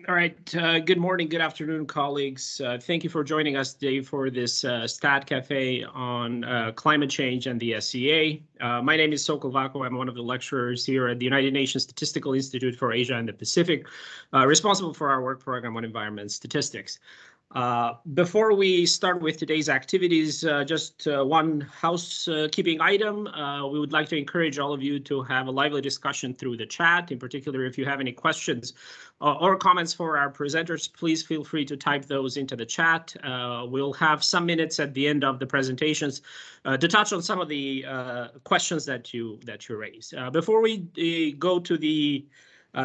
All right. Good morning, good afternoon, colleagues. Thank you for joining us today for this Stat Cafe on climate change and the SEEA. My name is Sokol Vako. I'm one of the lecturers here at the United Nations Statistical Institute for Asia and the Pacific, responsible for our work program on environment statistics. Before we start with today's activities, just one housekeeping item. We would like to encourage all of you to have a lively discussion through the chat. In particular, if you have any questions or comments for our presenters, please feel free to type those into the chat. We'll have some minutes at the end of the presentations to touch on some of the questions that you raise. Before we go to the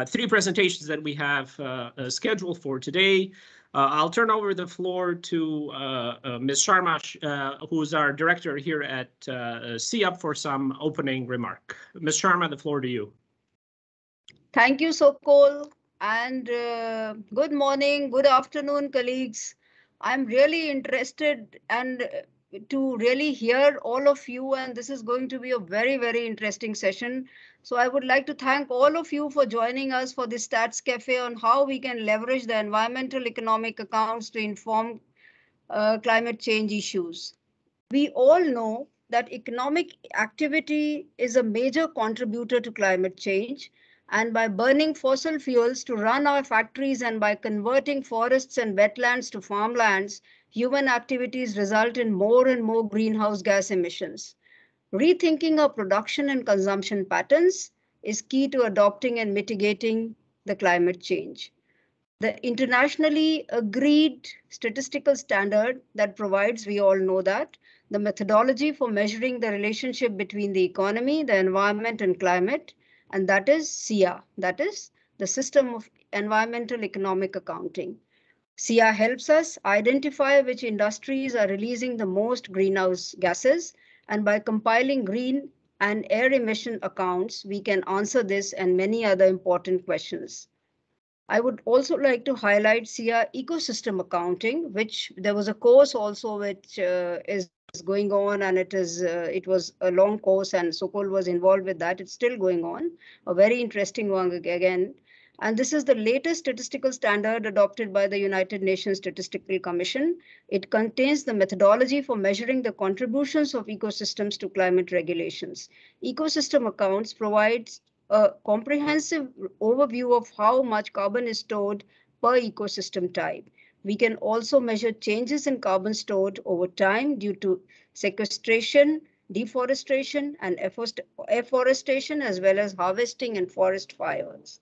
three presentations that we have scheduled for today, I'll turn over the floor to Ms. Sharma, who's our director here at SEEA, for some opening remark. Ms. Sharma, the floor to you. Thank you, Sokol, and good morning, good afternoon, colleagues. I'm really interested and to really hear all of you, and this is going to be a very, very interesting session. So I would like to thank all of you for joining us for this Stats Cafe on how we can leverage the environmental economic accounts to inform climate change issues. We all know that economic activity is a major contributor to climate change, and by burning fossil fuels to run our factories and by converting forests and wetlands to farmlands, human activities result in more and more greenhouse gas emissions. Rethinking our production and consumption patterns is key to adopting and mitigating the climate change. The internationally agreed statistical standard that provides, we all know that, the methodology for measuring the relationship between the economy, the environment, and climate, and that is SEEA, that is the System of Environmental Economic Accounting. SEEA helps us identify which industries are releasing the most greenhouse gases, and by compiling green and air emission accounts, we can answer this and many other important questions. I would also like to highlight SEEA ecosystem accounting, which there was a course also which is going on, and it was a long course, and Sokol was involved with that. It's still going on, a very interesting one again. And this is the latest statistical standard adopted by the United Nations Statistical Commission. It contains the methodology for measuring the contributions of ecosystems to climate regulations. Ecosystem accounts provides a comprehensive overview of how much carbon is stored per ecosystem type. We can also measure changes in carbon stored over time due to sequestration, deforestation, and afforestation, as well as harvesting and forest fires.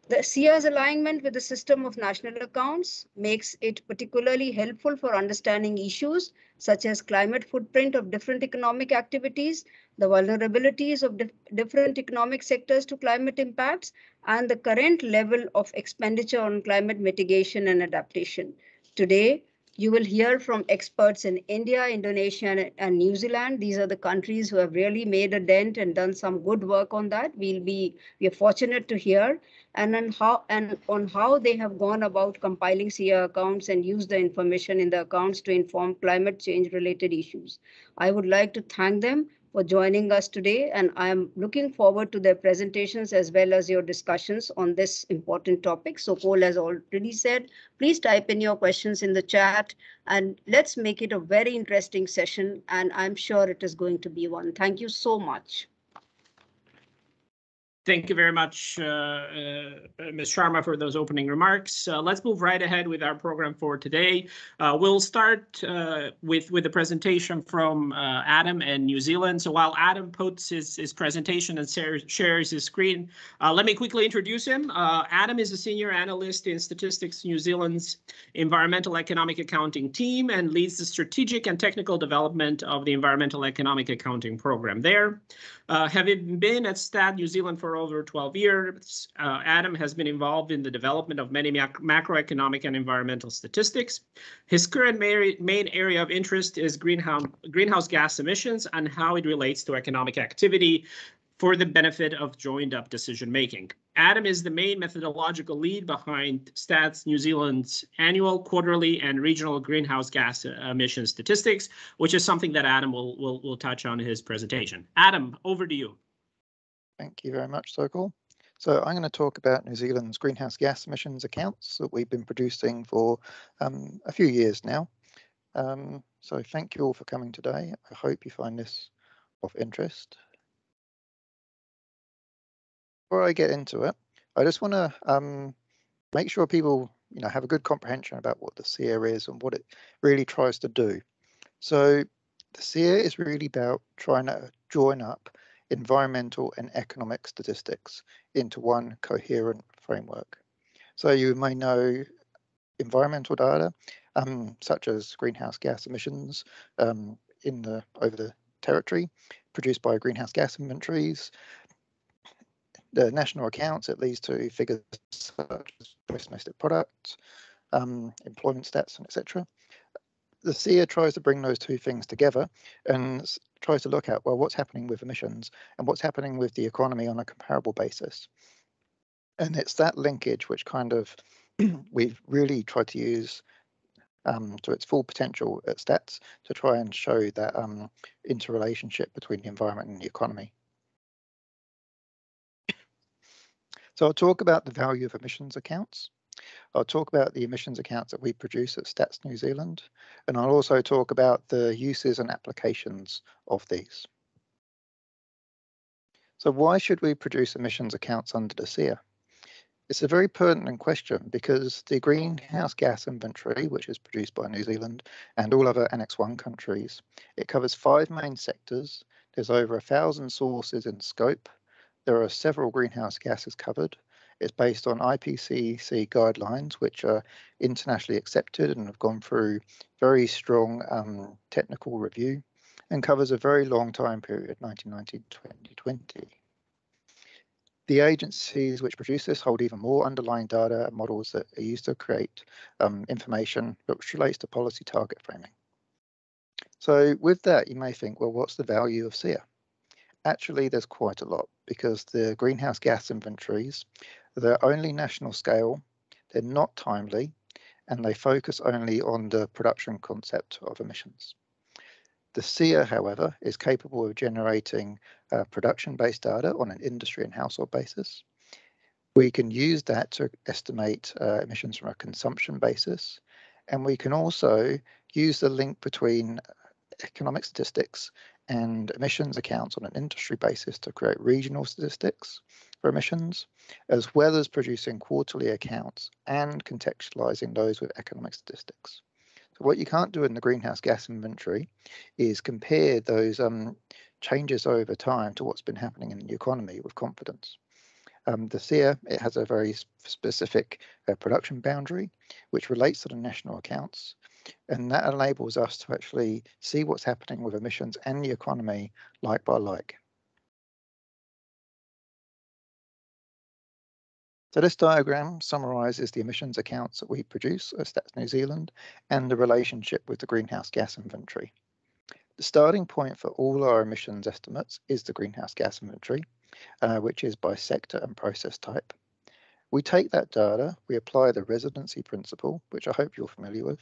The SEEA's alignment with the system of national accounts makes it particularly helpful for understanding issues such as climate footprint of different economic activities, the vulnerabilities of different economic sectors to climate impacts, and the current level of expenditure on climate mitigation and adaptation. Today, you will hear from experts in India, Indonesia, and New Zealand. These are the countries who have really made a dent and done some good work on that. We are fortunate to hear, and on how they have gone about compiling SEEA accounts and use the information in the accounts to inform climate change related issues. I would like to thank them for joining us today, and I am looking forward to their presentations as well as your discussions on this important topic. So Cole has already said, please type in your questions in the chat, and let's make it a very interesting session, and I'm sure it is going to be one. Thank you so much. Thank you very much, Ms. Sharma, for those opening remarks. Let's move right ahead with our program for today. We'll start with the presentation from Adam in New Zealand. So while Adam puts his presentation and shares his screen, let me quickly introduce him. Adam is a senior analyst in Statistics New Zealand's Environmental Economic Accounting team and leads the strategic and technical development of the Environmental Economic Accounting program there. Having been at Stat New Zealand for over 12 years, Adam has been involved in the development of many macroeconomic and environmental statistics. His current main area of interest is greenhouse gas emissions and how it relates to economic activity for the benefit of joined-up decision-making. Adam is the main methodological lead behind Stats New Zealand's annual, quarterly, and regional greenhouse gas emission statistics, which is something that Adam will touch on in his presentation. Adam, over to you. Thank you very much, Sokol. So I'm going to talk about New Zealand's greenhouse gas emissions accounts that we've been producing for a few years now. So thank you all for coming today. I hope you find this of interest. Before I get into it, I just want to make sure people have a good comprehension about what the SEEA is and what it really tries to do. So the SEEA is really about trying to join up environmental and economic statistics into one coherent framework. So you may know environmental data, such as greenhouse gas emissions over the territory, produced by greenhouse gas inventories. The national accounts, it leads to figures such as gross domestic product, employment stats, and etc. The SEEA tries to bring those two things together and tries to look at, well, what's happening with emissions and what's happening with the economy on a comparable basis. And it's that linkage which kind of we've really tried to use to its full potential at Stats to try and show that interrelationship between the environment and the economy. So I'll talk about the value of emissions accounts. I'll talk about the emissions accounts that we produce at Stats New Zealand, and I'll also talk about the uses and applications of these. So why should we produce emissions accounts under the SEEA? It's a very pertinent question because the greenhouse gas inventory, which is produced by New Zealand and all other Annex 1 countries, it covers 5 main sectors. There's over 1,000 sources in scope. There are several greenhouse gases covered. It's based on IPCC guidelines, which are internationally accepted and have gone through very strong technical review and covers a very long time period, 1990 to 2020. The agencies which produce this hold even more underlying data and models that are used to create information which relates to policy target framing. So with that, you may think, well, what's the value of SEEA? Actually, there's quite a lot because the greenhouse gas inventories, they're only national scale, they're not timely, and they focus only on the production concept of emissions. The SEEA, however, is capable of generating production-based data on an industry and household basis. We can use that to estimate emissions from a consumption basis, and we can also use the link between economic statistics and emissions accounts on an industry basis to create regional statistics for emissions, as well as producing quarterly accounts and contextualizing those with economic statistics. So what you can't do in the greenhouse gas inventory is compare those changes over time to what's been happening in the economy with confidence. The SEEA, it has a very specific production boundary, which relates to the national accounts, and that enables us to actually see what's happening with emissions and the economy like by like. So this diagram summarizes the emissions accounts that we produce at Stats New Zealand and the relationship with the greenhouse gas inventory. The starting point for all our emissions estimates is the greenhouse gas inventory, which is by sector and process type. We take that data, we apply the residency principle, which I hope you're familiar with.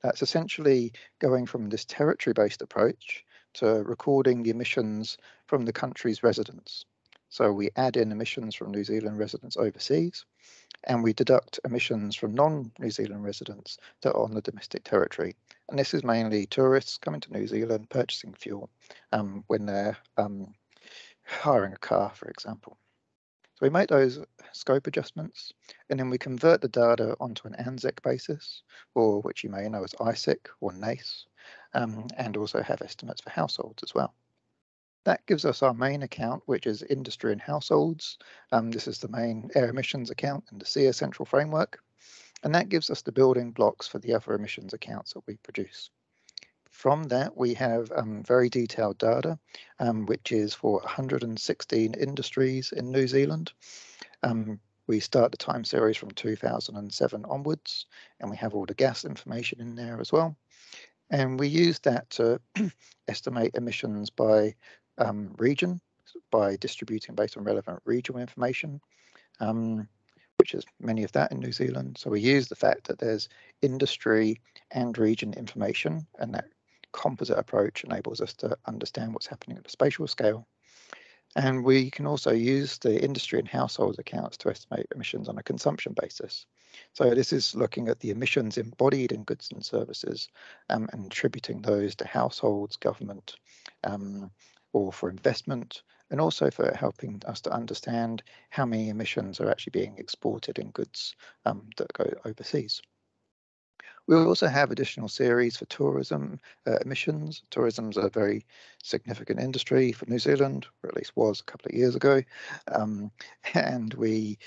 That's essentially going from this territory-based approach to recording the emissions from the country's residents. So we add in emissions from New Zealand residents overseas, and we deduct emissions from non-New Zealand residents that are on the domestic territory. And this is mainly tourists coming to New Zealand, purchasing fuel when they're hiring a car, for example. So we make those scope adjustments, and then we convert the data onto an ANZAC basis, or which you may know as ISIC or NACE, and also have estimates for households as well. That gives us our main account, which is industry and households. This is the main air emissions account in the SEEA central framework, and that gives us the building blocks for the other emissions accounts that we produce. From that, we have very detailed data, which is for 116 industries in New Zealand. We start the time series from 2007 onwards, and we have all the gas information in there as well. And we use that to estimate emissions by region, by distributing based on relevant regional information, which is many of that in New Zealand. So we use the fact that there's industry and region information, and that composite approach enables us to understand what's happening at the spatial scale. And we can also use the industry and household accounts to estimate emissions on a consumption basis. So this is looking at the emissions embodied in goods and services and attributing those to households, government, or for investment, and also for helping us to understand how many emissions are actually being exported in goods that go overseas. We also have additional series for tourism emissions. Tourism is a very significant industry for New Zealand, or at least was a couple of years ago. And we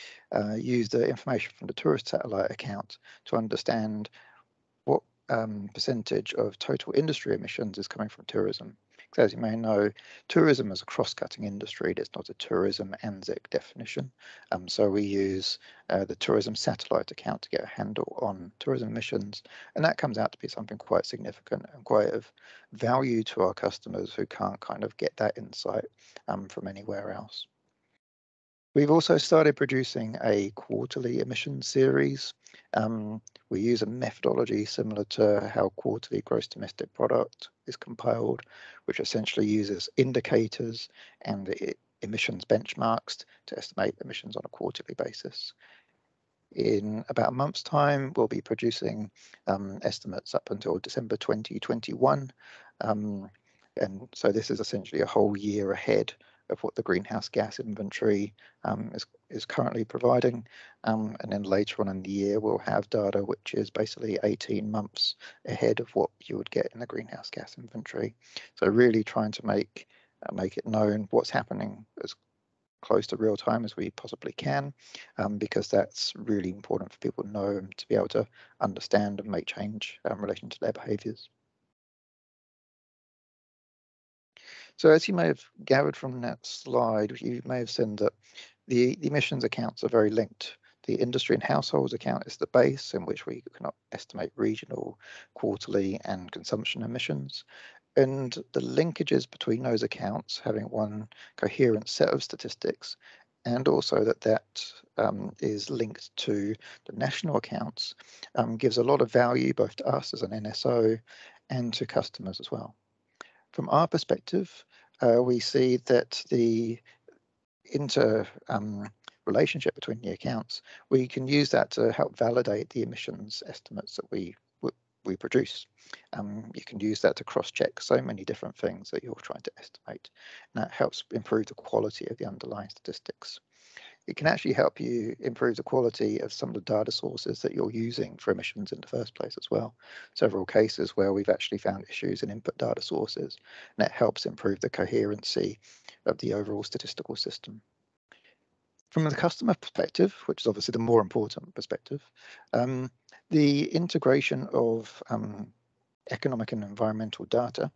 use the information from the tourist satellite account to understand what percentage of total industry emissions is coming from tourism. Because as you may know, tourism is a cross-cutting industry. It's not a tourism ANZIC definition. So we use the tourism satellite account to get a handle on tourism emissions, and that comes out to be something quite significant and quite of value to our customers who can't kind of get that insight from anywhere else. We've also started producing a quarterly emissions series. We use a methodology similar to how quarterly gross domestic product is compiled, which essentially uses indicators and emissions benchmarks to estimate emissions on a quarterly basis. In about a month's time, we'll be producing estimates up until December 2021. And so this is essentially a whole year ahead of what the greenhouse gas inventory is currently providing. And then later on in the year, we'll have data which is basically 18 months ahead of what you would get in the greenhouse gas inventory. So really trying to make it known what's happening as close to real time as we possibly can, because that's really important for people to know and to be able to understand and make change in relation to their behaviours. So as you may have gathered from that slide, you may have seen that the emissions accounts are very linked. The industry and households account is the base in which we can estimate regional, quarterly and consumption emissions. And the linkages between those accounts, having one coherent set of statistics, and also that is linked to the national accounts, gives a lot of value both to us as an NSO and to customers as well. From our perspective, we see that the relationship between the accounts, we can use that to help validate the emissions estimates that we produce. You can use that to cross-check so many different things that you're trying to estimate, and that helps improve the quality of the underlying statistics. It can actually help you improve the quality of some of the data sources that you're using for emissions in the first place as well. Several cases where we've actually found issues in input data sources, and that helps improve the coherency of the overall statistical system. From the customer perspective, which is obviously the more important perspective, the integration of economic and environmental data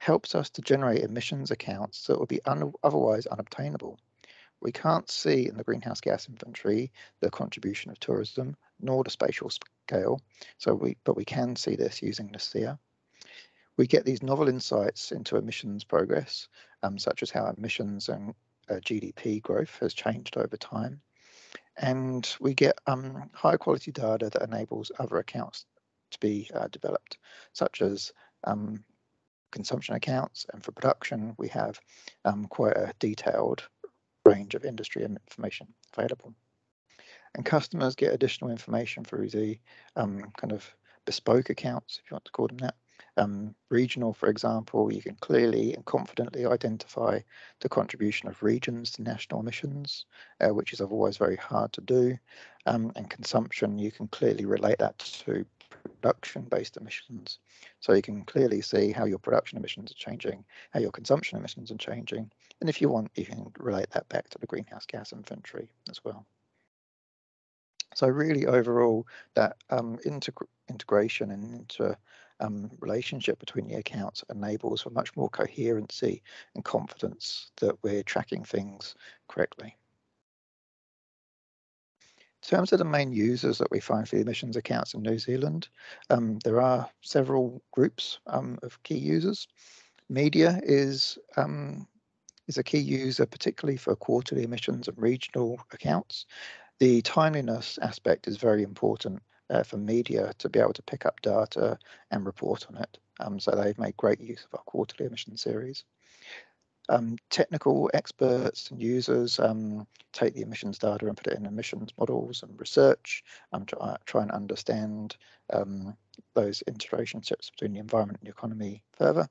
helps us to generate emissions accounts that would be otherwise unobtainable. We can't see in the greenhouse gas inventory the contribution of tourism nor the spatial scale, but we can see this using the SEEA. We get these novel insights into emissions progress, such as how emissions and GDP growth has changed over time. And we get high quality data that enables other accounts to be developed, such as consumption accounts. And for production, we have quite a detailed range of industry information available. And customers get additional information through the kind of bespoke accounts, if you want to call them that. Regional, for example, you can clearly and confidently identify the contribution of regions to national emissions, which is otherwise very hard to do. And consumption, you can clearly relate that to production-based emissions. So you can clearly see how your production emissions are changing, how your consumption emissions are changing. And if you want, you can relate that back to the greenhouse gas inventory as well. So really overall, that integration and relationship between the accounts enables for much more coherency and confidence that we're tracking things correctly. In terms of the main users that we find for the emissions accounts in New Zealand, there are several groups of key users. Media is a key user, particularly for quarterly emissions and regional accounts. The timeliness aspect is very important for media to be able to pick up data and report on it. So they've made great use of our quarterly emission series. Technical experts and users take the emissions data and put it in emissions models and research, try and understand those interrelationships between the environment and the economy further.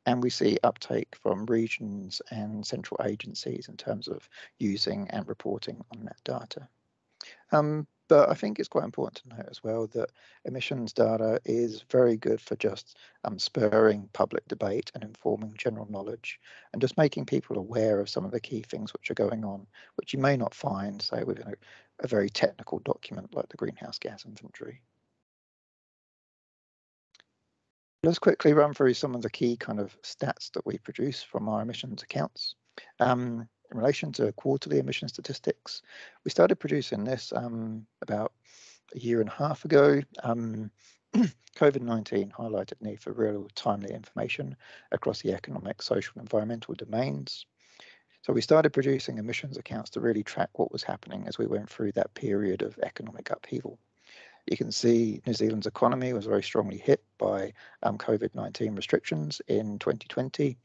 And we see uptake from regions and central agencies in terms of using and reporting on that data. But I think it's quite important to note as well that emissions data is very good for just spurring public debate and informing general knowledge and just making people aware of some of the key things which are going on, which you may not find, say, within a very technical document like the greenhouse gas inventory. Let's quickly run through some of the key kind of stats that we produce from our emissions accounts. In relation to quarterly emission statistics, we started producing this about a year and a half ago. COVID-19 highlighted the need for real timely information across the economic, social, and environmental domains. So we started producing emissions accounts to really track what was happening as we went through that period of economic upheaval. You can see New Zealand's economy was very strongly hit by COVID-19 restrictions in 2020.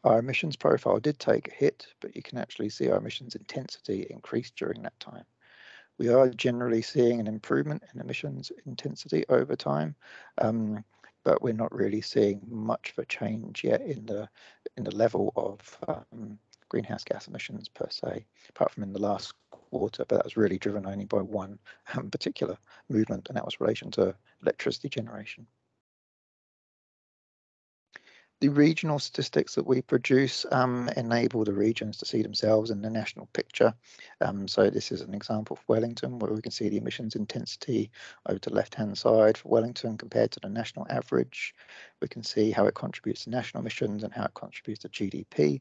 Our emissions profile did take a hit, but you can actually see our emissions intensity increased during that time. We are generally seeing an improvement in emissions intensity over time, but we're not really seeing much of a change yet in the level of greenhouse gas emissions per se, apart from in the last quarter, but that was really driven only by one particular movement, and that was in relation to electricity generation. The regional statistics that we produce enable the regions to see themselves in the national picture. So this is an example of Wellington, where we can see the emissions intensity over to the left-hand side for Wellington compared to the national average. We can see how it contributes to national emissions and how it contributes to GDP.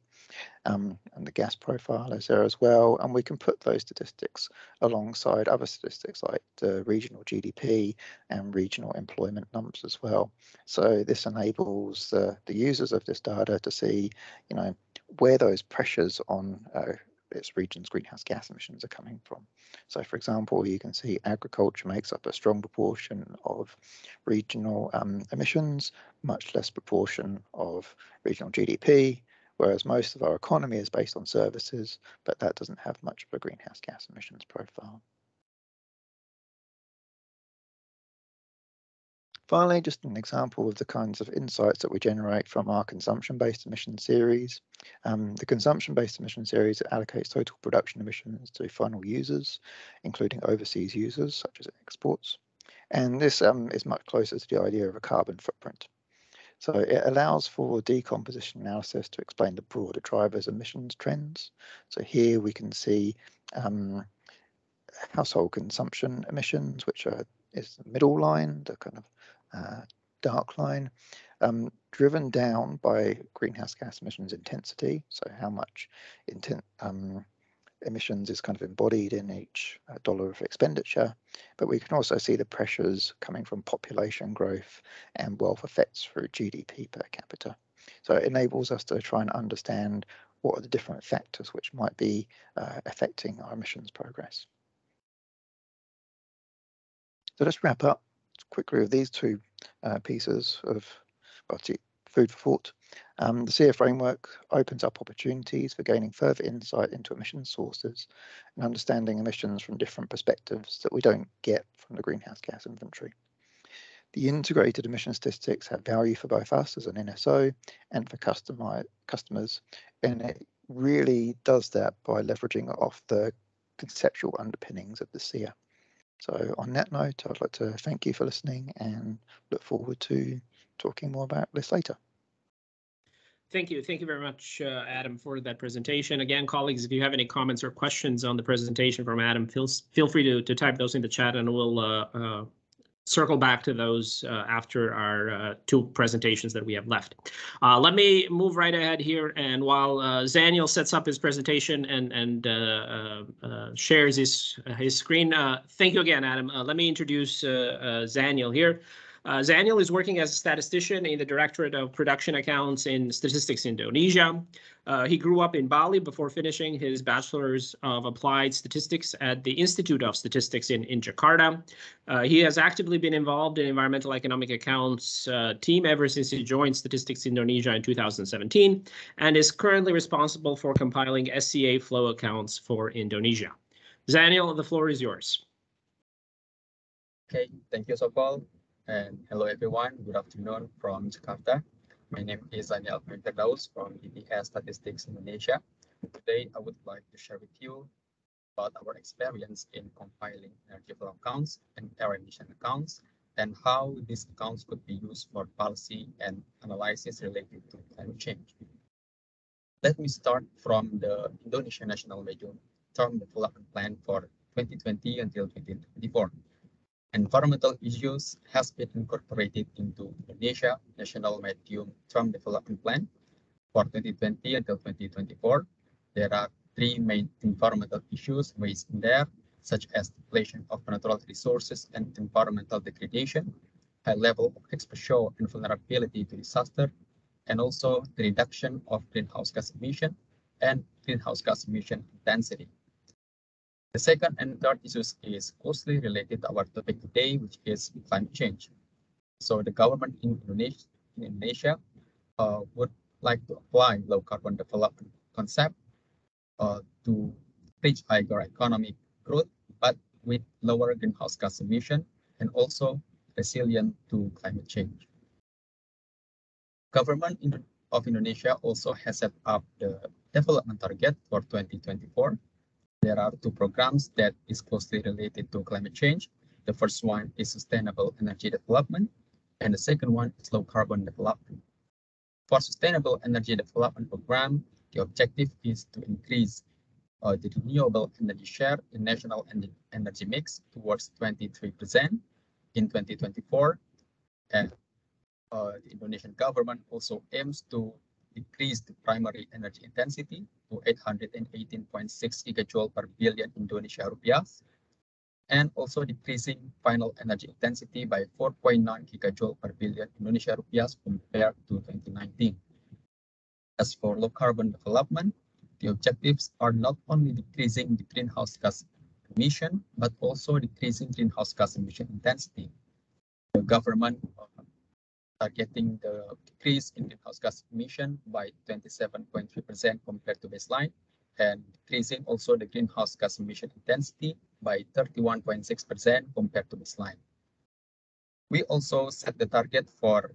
And the gas profile is there as well. And we can put those statistics alongside other statistics like the regional GDP and regional employment numbers as well. So this enables the users of this data to see, where those pressures on its region's greenhouse gas emissions are coming from. So, for example, you can see agriculture makes up a strong proportion of regional emissions, much less proportion of regional GDP, whereas most of our economy is based on services, but that doesn't have much of a greenhouse gas emissions profile. Finally, just an example of the kinds of insights that we generate from our consumption-based emission series. The consumption-based emission series allocates total production emissions to final users, including overseas users such as exports. And this is much closer to the idea of a carbon footprint. So it allows for decomposition analysis to explain the broader drivers emissions trends. So here we can see household consumption emissions, which is the middle line, the kind of dark line, driven down by greenhouse gas emissions intensity. So how much emissions is kind of embodied in each dollar of expenditure, but we can also see the pressures coming from population growth and wealth effects through GDP per capita. So it enables us to try and understand what are the different factors which might be affecting our emissions progress. So let's wrap up quickly with these two pieces of food for thought. The SEEA framework opens up opportunities for gaining further insight into emission sources and understanding emissions from different perspectives that we don't get from the greenhouse gas inventory. The integrated emission statistics have value for both us as an NSO and for customers, and it really does that by leveraging off the conceptual underpinnings of the SEEA. So on that note, I'd like to thank you for listening and look forward to talking more about this later. Thank you. Thank you very much, Adam, for that presentation. Again, colleagues, if you have any comments or questions on the presentation from Adam, feel free to type those in the chat, and we'll circle back to those after our two presentations that we have left. Let me move right ahead here, and while Zaniel sets up his presentation and shares his screen, thank you again, Adam. Let me introduce Zaniel here. Zaniel is working as a statistician in the Directorate of Production Accounts in Statistics Indonesia. He grew up in Bali before finishing his Bachelor's of Applied Statistics at the Institute of Statistics in Jakarta. He has actively been involved in environmental economic accounts team ever since he joined Statistics Indonesia in 2017 and is currently responsible for compiling SEEA flow accounts for Indonesia. Zaniel, the floor is yours. Okay, thank you, Sokol. And hello, everyone. Good afternoon from Jakarta. My name is Daniel Firdaus from BPS Statistics Indonesia. Today, I would like to share with you about our experience in compiling energy flow accounts and air emission accounts and how these accounts could be used for policy and analysis related to climate change. Let me start from the Indonesia National Medium-Term Development Plan for 2020 until 2024. Environmental issues has been incorporated into Indonesia National Medium-Term Development Plan for 2020 until 2024. There are three main environmental issues raised in there, such as depletion of natural resources and environmental degradation, high level of exposure and vulnerability to disaster, and also the reduction of greenhouse gas emission and greenhouse gas emission intensity. The second and third issues is closely related to our topic today, which is climate change. So the government in Indonesia would like to apply low carbon development concept to reach higher economic growth, but with lower greenhouse gas emission and also resilient to climate change. Government of Indonesia also has set up the development target for 2024. There are two programs that is closely related to climate change. The first one is sustainable energy development, and the second one is low carbon development. For sustainable energy development program, the objective is to increase the renewable energy share in national energy mix towards 23% in 2024. And the Indonesian government also aims to decrease the primary energy intensity to 818.6 gigajoule per billion Indonesia rupiah, and also decreasing final energy intensity by 4.9 gigajoule per billion Indonesia rupiah compared to 2019. As for low carbon development, the objectives are not only decreasing the greenhouse gas emission, but also decreasing greenhouse gas emission intensity. The government targeting the decrease in greenhouse gas emission by 27.3% compared to baseline, and decreasing also the greenhouse gas emission intensity by 31.6% compared to baseline. We also set the target for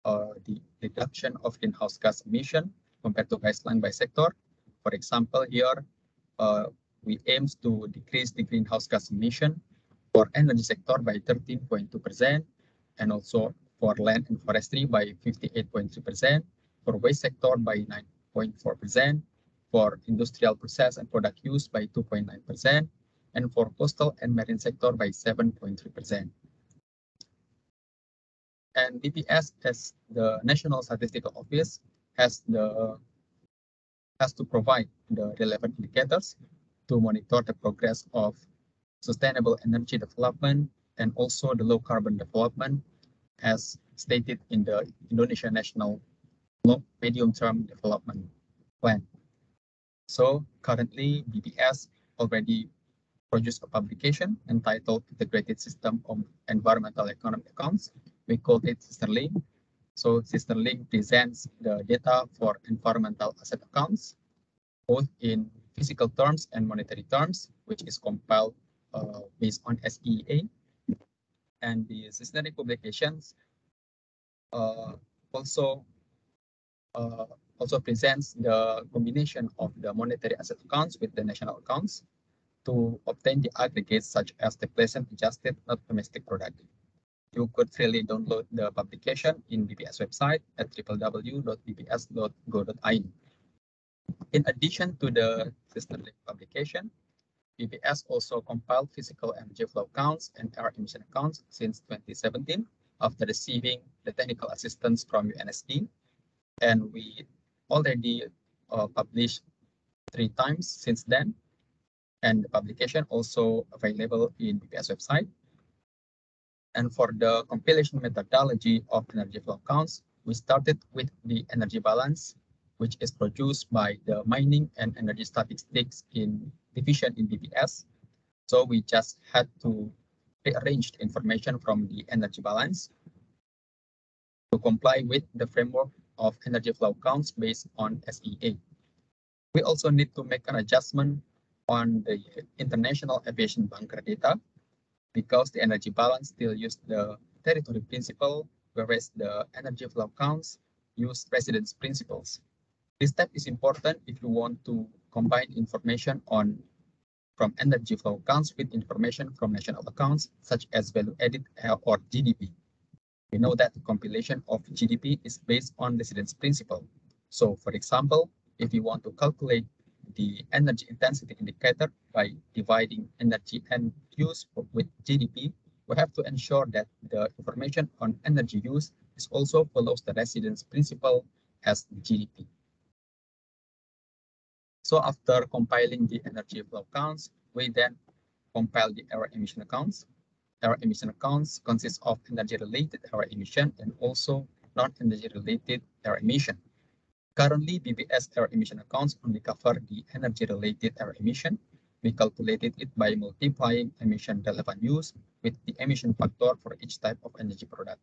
the reduction of greenhouse gas emission compared to baseline by sector. For example, here we aim to decrease the greenhouse gas emission for energy sector by 13.2%, and also for land and forestry by 58.3%, for waste sector by 9.4%, for industrial process and product use by 2.9%, and for coastal and marine sector by 7.3%. And BPS, as the National Statistical Office, has to provide the relevant indicators to monitor the progress of sustainable energy development and also the low carbon development, as stated in the Indonesia National Medium-Term Development Plan. So currently, BPS already produced a publication entitled Integrated System of Environmental Economic Accounts. We called it SEEA. So SEEA presents the data for environmental asset accounts, both in physical terms and monetary terms, which is compiled based on SEEA. And the SEEA publications also presents the combination of the monetary asset accounts with the national accounts to obtain the aggregates such as the present adjusted net domestic product. You could freely download the publication in BPS website at www.bps.go.in. In addition to the SEEA publication, BPS also compiled physical energy flow accounts and air emission accounts since 2017 after receiving the technical assistance from UNSD. And we already published 3 times since then. And the publication also available in BPS website. And for the compilation methodology of energy flow counts, we started with the energy balance, which is produced by the mining and energy statistics in division in BBS. So we just had to rearrange the information from the energy balance to comply with the framework of energy flow counts based on SEEA. We also need to make an adjustment on the International Aviation Bunker data because the energy balance still used the territory principle, whereas the energy flow counts use residence principles. This step is important if you want to combine information from energy flow counts with information from national accounts, such as value added or GDP. We know that the compilation of GDP is based on residence principle. So, for example, if you want to calculate the energy intensity indicator by dividing energy end use with GDP, we have to ensure that the information on energy use is also follows the residence principle as GDP. So after compiling the energy flow counts, we then compile the error emission accounts. Error emission accounts consist of energy-related error emission and also non-energy related error emission. Currently, BBS error emission accounts only cover the energy-related error emission. We calculated it by multiplying emission relevant use with the emission factor for each type of energy product.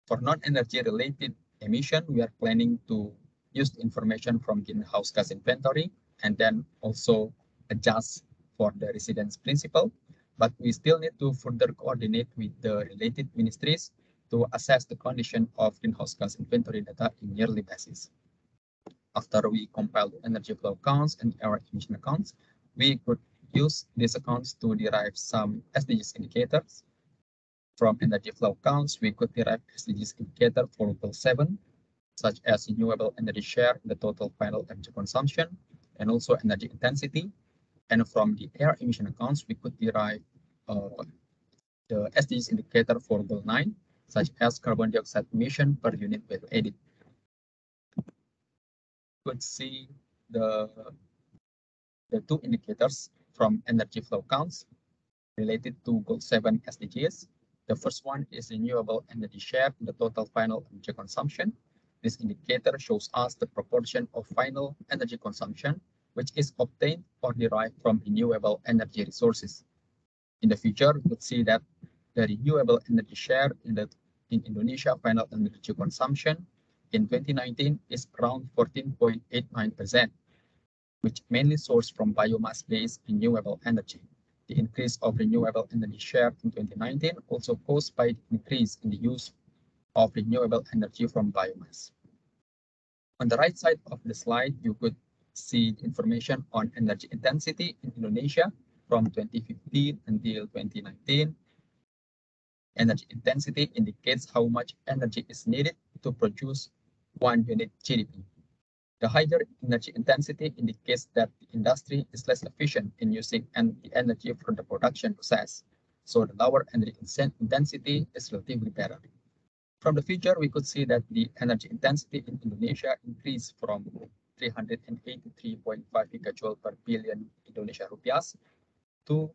For non-energy related emission, we are planning to use the information from greenhouse gas inventory and then also adjust for the residence principle. But we still need to further coordinate with the related ministries to assess the condition of greenhouse gas inventory data in yearly basis. After we compile the energy flow counts and error emission accounts, we could use these accounts to derive some SDGs indicators. From energy flow counts, we could derive SDGs indicator for Goal 7, such as renewable energy share in the total final energy consumption, and also energy intensity. And from the air emission accounts, we could derive the SDGs indicator for Goal 9, such as carbon dioxide emission per unit value added. You could see the two indicators from energy flow counts related to Goal 7 SDGs. The first one is renewable energy share in the total final energy consumption. This indicator shows us the proportion of final energy consumption which is obtained or derived from renewable energy resources. In the future, we could see that the renewable energy share in Indonesia final energy consumption in 2019 is around 14.89%, which mainly sourced from biomass-based renewable energy. The increase of renewable energy share in 2019 also caused by the increase in the use of renewable energy from biomass. On the right side of the slide, you could see information on energy intensity in Indonesia from 2015 until 2019. Energy intensity indicates how much energy is needed to produce 1 unit GDP. The higher energy intensity indicates that the industry is less efficient in using the energy for the production process. So the lower energy intensity is relatively better. From the figure, we could see that the energy intensity in Indonesia increased from 383.5 gigajoule per billion Indonesia rupiahs to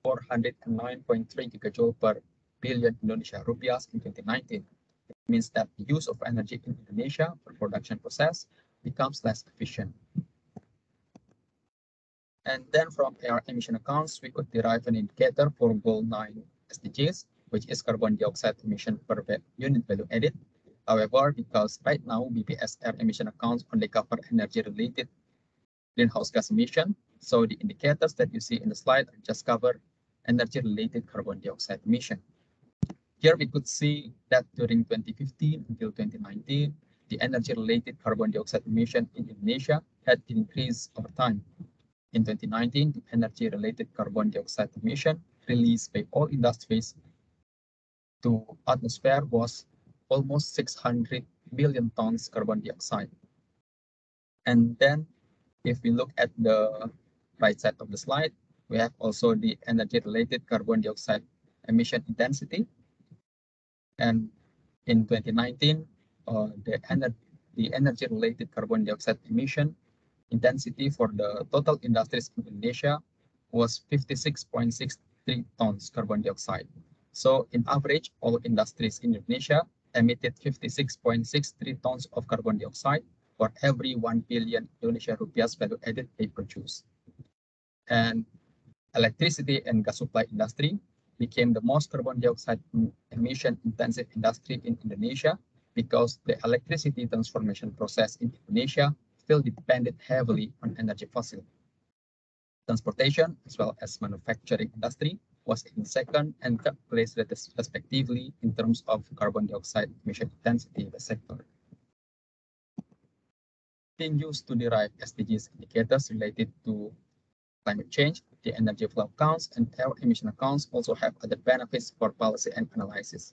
409.3 gigajoule per billion Indonesia rupiahs in 2019. It means that the use of energy in Indonesia for production process becomes less efficient. And then from air emission accounts, we could derive an indicator for Goal 9 SDGs, which is carbon dioxide emission per unit value added. However, because right now BPS air emission accounts only cover energy-related greenhouse gas emission, so the indicators that you see in the slide just cover energy-related carbon dioxide emission. Here we could see that during 2015 until 2019, the energy-related carbon dioxide emission in Indonesia had increased over time. In 2019, the energy-related carbon dioxide emission released by all industries to atmosphere was almost 600 billion tons carbon dioxide. And then if we look at the right side of the slide, we have also the energy-related carbon dioxide emission intensity. And in 2019, the energy-related carbon dioxide emission intensity for the total industries in Indonesia was 56.63 tons carbon dioxide. So in average, all industries in Indonesia emitted 56.63 tons of carbon dioxide for every 1 billion Indonesia rupiahs value added they produce. And electricity and gas supply industry became the most carbon dioxide emission intensive industry in Indonesia because the electricity transformation process in Indonesia still depended heavily on energy fossil. Transportation as well as manufacturing industry was in second and third place respectively in terms of carbon dioxide emission intensity by sector. Being used to derive SDGs indicators related to climate change, the energy flow counts and air emission accounts also have other benefits for policy and analysis.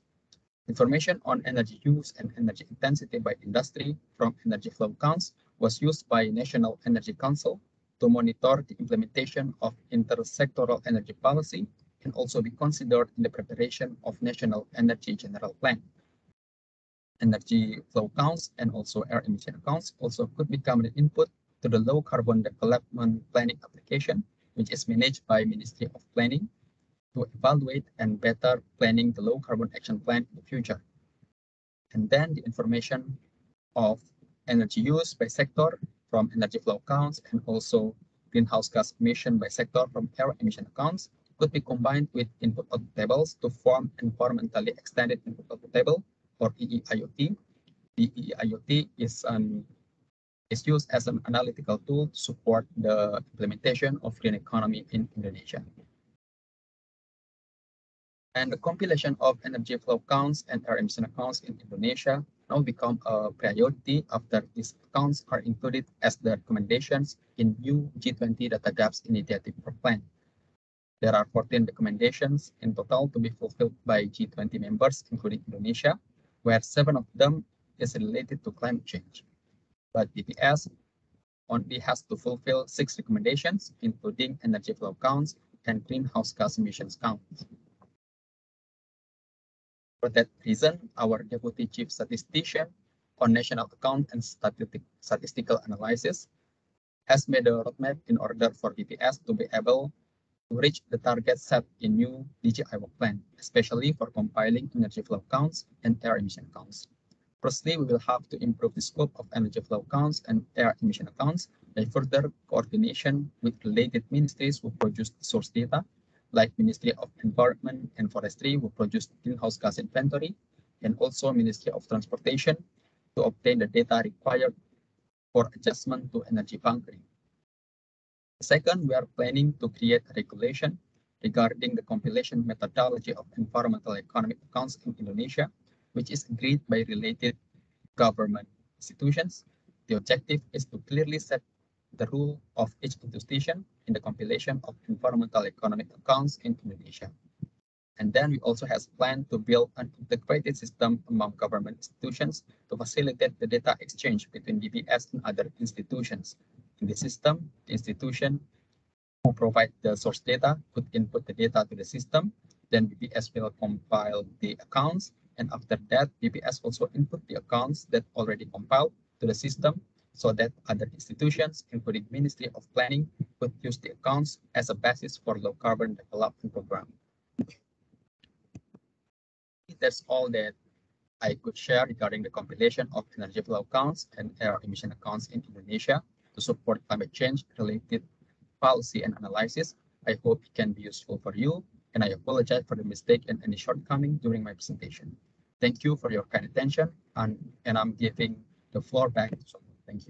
Information on energy use and energy intensity by industry from energy flow counts was used by National Energy Council to monitor the implementation of intersectoral energy policy and also be considered in the preparation of National Energy General Plan. Energy flow counts and also air emission accounts also could become an input to the low carbon development planning application, which is managed by Ministry of Planning to evaluate and better planning the low carbon action plan in the future. And then the information of energy use by sector from energy flow accounts and also greenhouse gas emission by sector from air emission accounts could be combined with input-output tables to form environmentally extended input-output table or EEIOT. The EEIOT is used as an analytical tool to support the implementation of green economy in Indonesia. And the compilation of energy flow counts and air emission accounts in Indonesia now become a priority after these accounts are included as the recommendations in new G20 data gaps initiative or plan. There are 14 recommendations in total to be fulfilled by G20 members, including Indonesia, where 7 of them is related to climate change. But BPS only has to fulfill 6 recommendations, including energy flow counts and greenhouse gas emissions counts. For that reason, our Deputy Chief Statistician on National Account and Statistical Analysis has made a roadmap in order for BPS to be able to reach the target set in new DG IWOC plan, especially for compiling energy flow counts and air emission counts. Firstly, we will have to improve the scope of energy flow counts and air emission accounts by further coordination with related ministries who produce the source data, like Ministry of Environment and Forestry who produce greenhouse gas inventory, and also Ministry of Transportation to obtain the data required for adjustment to energy bunkering. Second, we are planning to create a regulation regarding the compilation methodology of environmental economic accounts in Indonesia, which is agreed by related government institutions. The objective is to clearly set the role of each institution in the compilation of environmental economic accounts in Indonesia. And then we also have planned to build an integrated system among government institutions to facilitate the data exchange between BPS and other institutions. In the system, the institution who provide the source data could input the data to the system, then BPS will compile the accounts, and after that, BPS also input the accounts that already compiled to the system so that other institutions, including Ministry of Planning, could use the accounts as a basis for low carbon development program. That's all that I could share regarding the compilation of energy flow accounts and air emission accounts in Indonesia to support climate change related policy and analysis. I hope it can be useful for you, and I apologize for the mistake and any shortcoming during my presentation. Thank you for your kind attention, and I'm giving the floor back to Sokol. Thank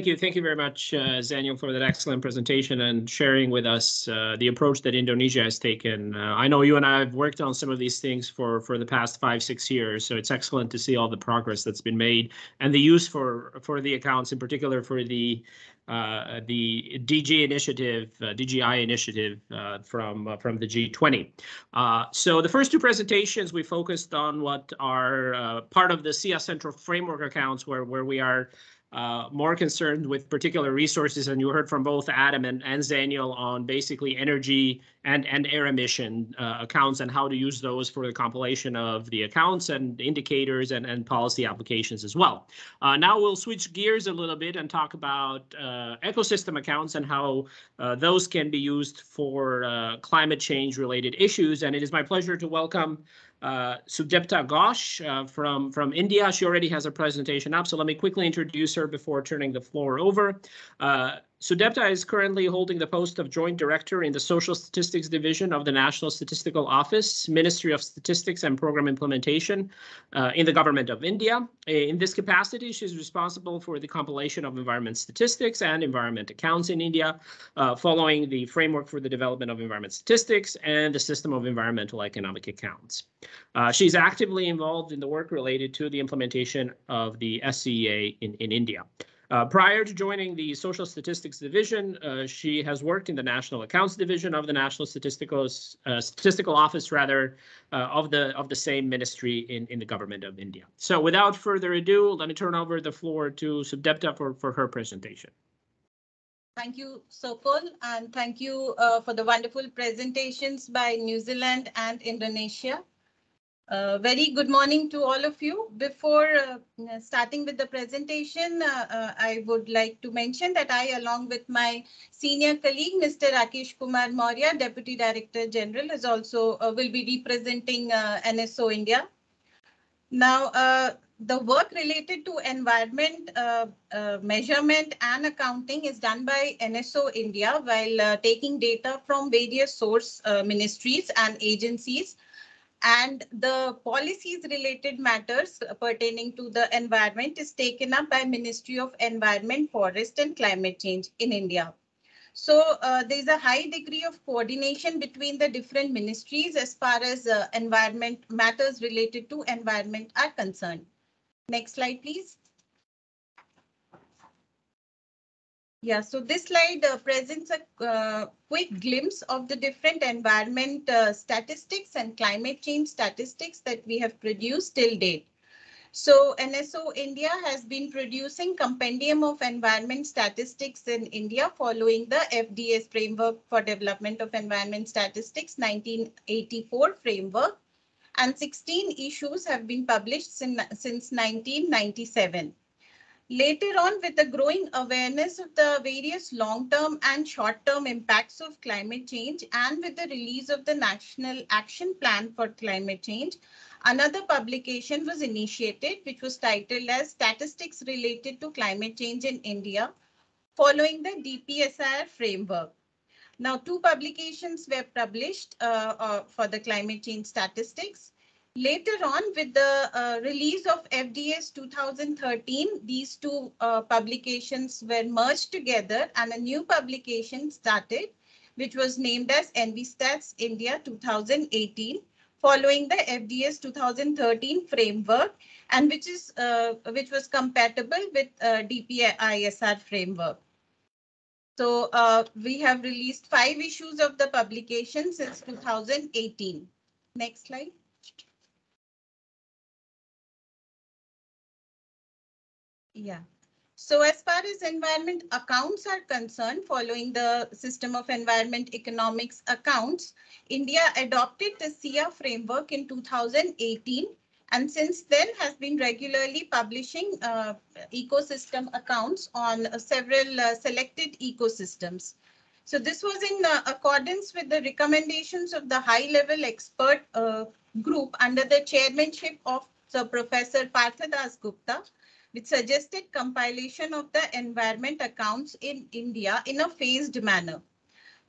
you. Thank you very much, Zaniel, for that excellent presentation and sharing with us the approach that Indonesia has taken. I know you and I have worked on some of these things for the past 5-6 years, so it's excellent to see all the progress that's been made and the use for the accounts, in particular for the DG initiative, DGI initiative from the G20. So the first 2 presentations we focused on what are part of the SEEA Central Framework accounts, where we are more concerned with particular resources, and you heard from both Adam and Zaniel on basically energy and air emission accounts, and how to use those for the compilation of the accounts and indicators and policy applications as well. Now we'll switch gears a little bit and talk about ecosystem accounts and how those can be used for climate change related issues. And it is my pleasure to welcome Sudipta Ghosh from India. She already has a presentation up, so let me quickly introduce her before turning the floor over. Sudipta is currently holding the post of Joint Director in the Social Statistics Division of the National Statistical Office, Ministry of Statistics and Program Implementation in the Government of India. In this capacity, she's responsible for the compilation of environment statistics and environment accounts in India, following the framework for the development of environment statistics and the system of environmental economic accounts. She's actively involved in the work related to the implementation of the SEEA in India. Prior to joining the Social Statistics Division, she has worked in the National Accounts Division of the National Statistical Office, of the same ministry in the Government of India. So without further ado, let me turn over the floor to Sudipta for her presentation. Thank you, Sokol, and thank you for the wonderful presentations by New Zealand and Indonesia. Very good morning to all of you. Before starting with the presentation, I would like to mention that I, along with my senior colleague, Mr. Rakesh Kumar Maurya, Deputy Director General, is also will be representing NSO India. Now, the work related to environment measurement and accounting is done by NSO India while taking data from various source ministries and agencies. And the policies related matters pertaining to the environment is taken up by Ministry of Environment, Forest and Climate Change in India. So there's a high degree of coordination between the different ministries as far as environment matters related to environment are concerned. Next slide, please. Yeah, so this slide presents a quick glimpse of the different environment statistics and climate change statistics that we have produced till date. So NSO India has been producing compendium of environment statistics in India following the FDS Framework for Development of Environment Statistics 1984 framework, and 16 issues have been published since 1997. Later on, with the growing awareness of the various long-term and short-term impacts of climate change and with the release of the National Action Plan for Climate Change, another publication was initiated, which was titled as Statistics Related to Climate Change in India, following the DPSR framework. Now, 2 publications were published for the climate change statistics. Later on, with the release of FDS 2013, these 2 publications were merged together and a new publication started, which was named as NVStats India 2018, following the FDS 2013 framework, and which was compatible with DPISR framework. So we have released 5 issues of the publication since 2018. Next slide. Yeah. So as far as environment accounts are concerned, following the system of environment economics accounts, India adopted the SEEA framework in 2018, and since then has been regularly publishing ecosystem accounts on several selected ecosystems. So this was in accordance with the recommendations of the high-level expert group under the chairmanship of Sir Professor Parthadas Gupta, which suggested compilation of the environment accounts in India in a phased manner.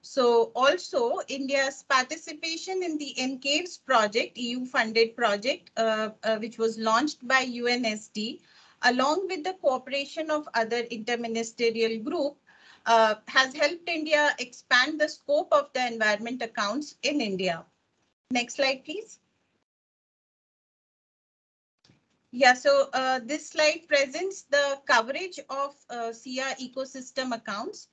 So also India's participation in the NCAVES project, EU-funded project, which was launched by UNSD, along with the cooperation of other interministerial group, has helped India expand the scope of the environment accounts in India. Next slide, please. Yeah, so this slide presents the coverage of SEEA ecosystem accounts.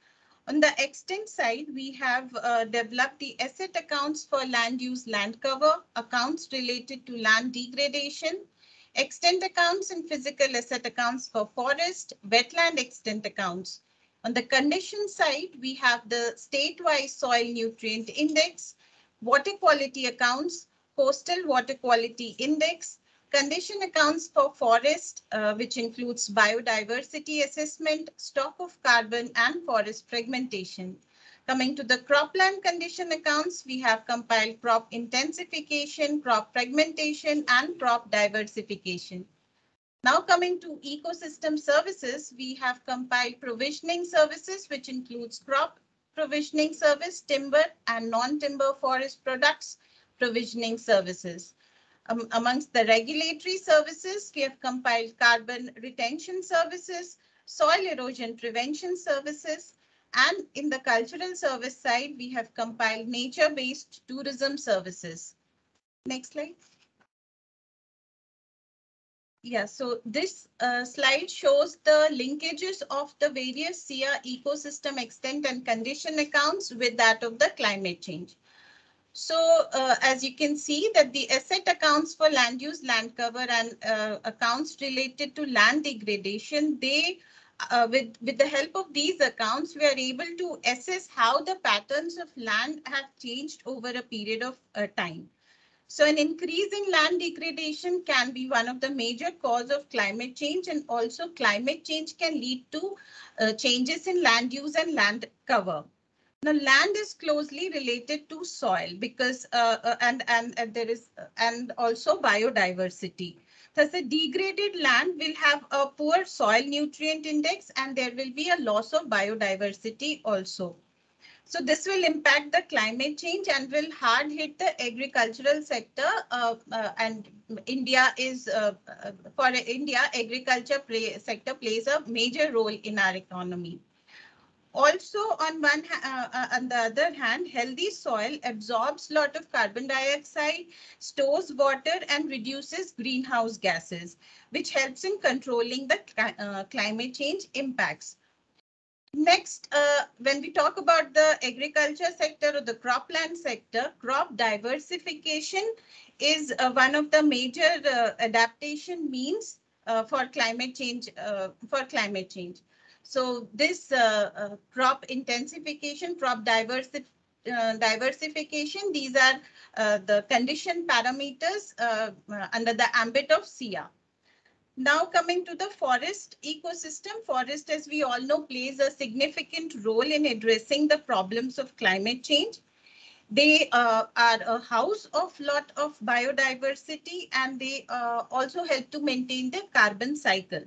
On the extent side, we have developed the asset accounts for land use, land cover, accounts related to land degradation, extent accounts and physical asset accounts for forest, wetland extent accounts. On the condition side, we have the state-wise soil nutrient index, water quality accounts, coastal water quality index, condition accounts for forest, which includes biodiversity assessment, stock of carbon, and forest fragmentation. Coming to the cropland condition accounts, we have compiled crop intensification, crop fragmentation, and crop diversification. Now coming to ecosystem services, we have compiled provisioning services, which includes crop provisioning service, timber and non-timber forest products provisioning services. Amongst the regulatory services, we have compiled carbon retention services, soil erosion prevention services, and in the cultural service side, we have compiled nature-based tourism services. Next slide. Yeah, so this slide shows the linkages of the various SEEA ecosystem extent and condition accounts with that of the climate change. So as you can see that the asset accounts for land use, land cover, and accounts related to land degradation, they with the help of these accounts, we are able to assess how the patterns of land have changed over a period of time. So an increase in land degradation can be one of the major cause of climate change, and also climate change can lead to changes in land use and land cover. Now, land is closely related to soil because and also biodiversity. Thus, a degraded land will have a poor soil nutrient index, and there will be a loss of biodiversity also. So this will impact the climate change and will hard hit the agricultural sector. And India is for India, agriculture sector plays a major role in our economy. Also, on the other hand, healthy soil absorbs a lot of carbon dioxide, stores water, and reduces greenhouse gases, which helps in controlling the climate change impacts. Next, when we talk about the agriculture sector or the cropland sector, crop diversification is one of the major adaptation means for climate change. So this crop intensification, crop diversification, these are the condition parameters under the ambit of SEEA. Now coming to the forest ecosystem, forest, as we all know, plays a significant role in addressing the problems of climate change. They are a house of lot of biodiversity, and they also help to maintain the carbon cycle.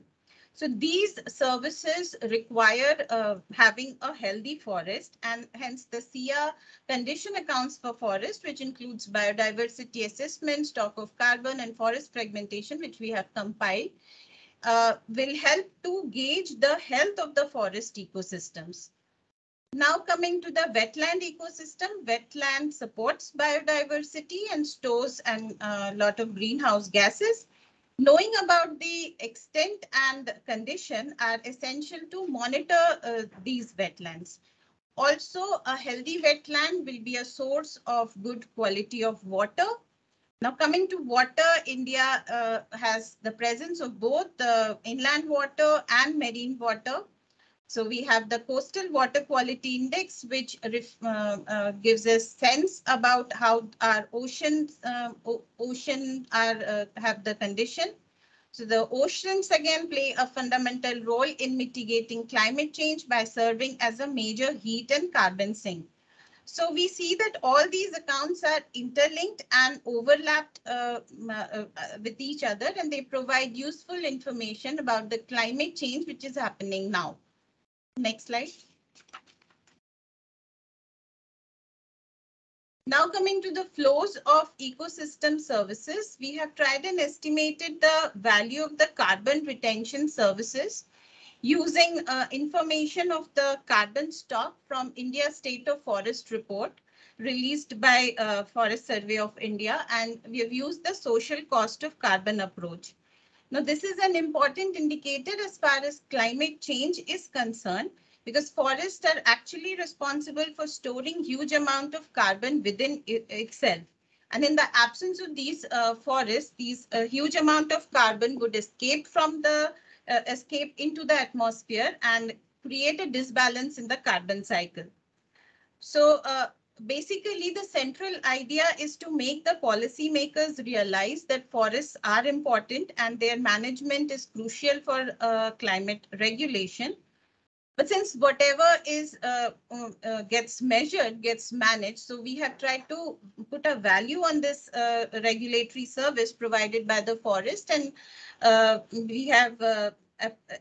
So these services require having a healthy forest, and hence the SEEA condition accounts for forest, which includes biodiversity assessment, stock of carbon, and forest fragmentation, which we have compiled, will help to gauge the health of the forest ecosystems. Now coming to the wetland ecosystem, wetland supports biodiversity and stores a lot of greenhouse gases. Knowing about the extent and condition are essential to monitor these wetlands. Also, a healthy wetland will be a source of good quality of water. Now coming to water, India has the presence of both the inland water and marine water. So we have the coastal water quality index, which gives us sense about how our oceans have the condition. So the oceans again play a fundamental role in mitigating climate change by serving as a major heat and carbon sink. So we see that all these accounts are interlinked and overlapped with each other, and they provide useful information about the climate change which is happening now. Next slide. Now coming to the flows of ecosystem services, we have tried and estimated the value of the carbon retention services using information of the carbon stock from India State of Forest report released by Forest Survey of India, and we have used the social cost of carbon approach. Now, this is an important indicator as far as climate change is concerned, because forests are actually responsible for storing huge amount of carbon within itself. And in the absence of these forests, these huge amount of carbon would escape from the escape into the atmosphere and create a disbalance in the carbon cycle. So basically, the central idea is to make the policymakers realize that forests are important and their management is crucial for climate regulation. But since whatever is gets measured, gets managed, so we have tried to put a value on this regulatory service provided by the forest, and we have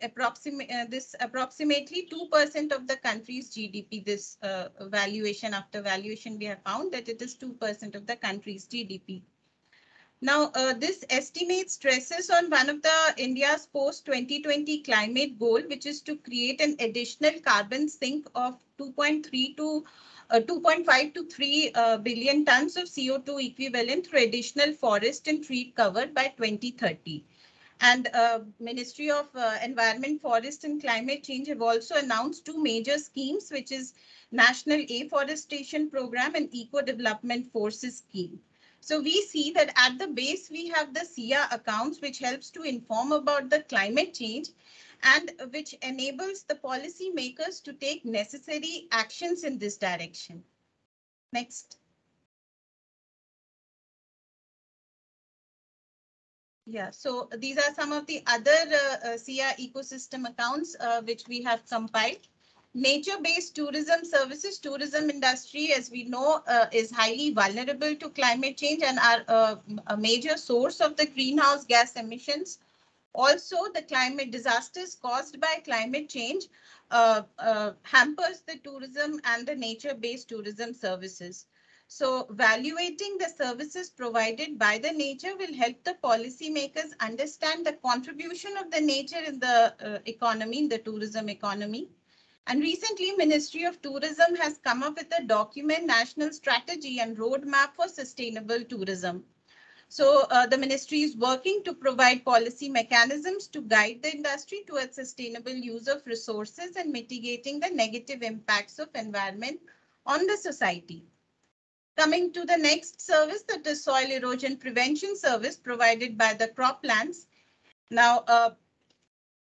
approximately 2% of the country's GDP. This valuation, after valuation, we have found that it is 2% of the country's GDP. Now, this estimate stresses on one of the India's post-2020 climate goal, which is to create an additional carbon sink of 2.5 to 3 billion tons of CO2 equivalent through additional forest and tree cover by 2030. And Ministry of Environment, Forest and Climate Change have also announced two major schemes, which is National Afforestation Program and Eco Development Forces Scheme. So we see that at the base, we have the SEEA accounts, which helps to inform about the climate change and which enables the policy makers to take necessary actions in this direction. Next. Yeah, so these are some of the other SEEA ecosystem accounts which we have compiled. Nature-based tourism services, tourism industry, as we know, is highly vulnerable to climate change and are a major source of the greenhouse gas emissions. Also, the climate disasters caused by climate change hampers the tourism and the nature-based tourism services. So, evaluating the services provided by the nature will help the policymakers understand the contribution of the nature in the economy, in the tourism economy. And recently, Ministry of Tourism has come up with a document, National Strategy and Roadmap for Sustainable Tourism. So the ministry is working to provide policy mechanisms to guide the industry towards sustainable use of resources and mitigating the negative impacts of environment on the society. Coming to the next service, that is soil erosion prevention service provided by the croplands. Now,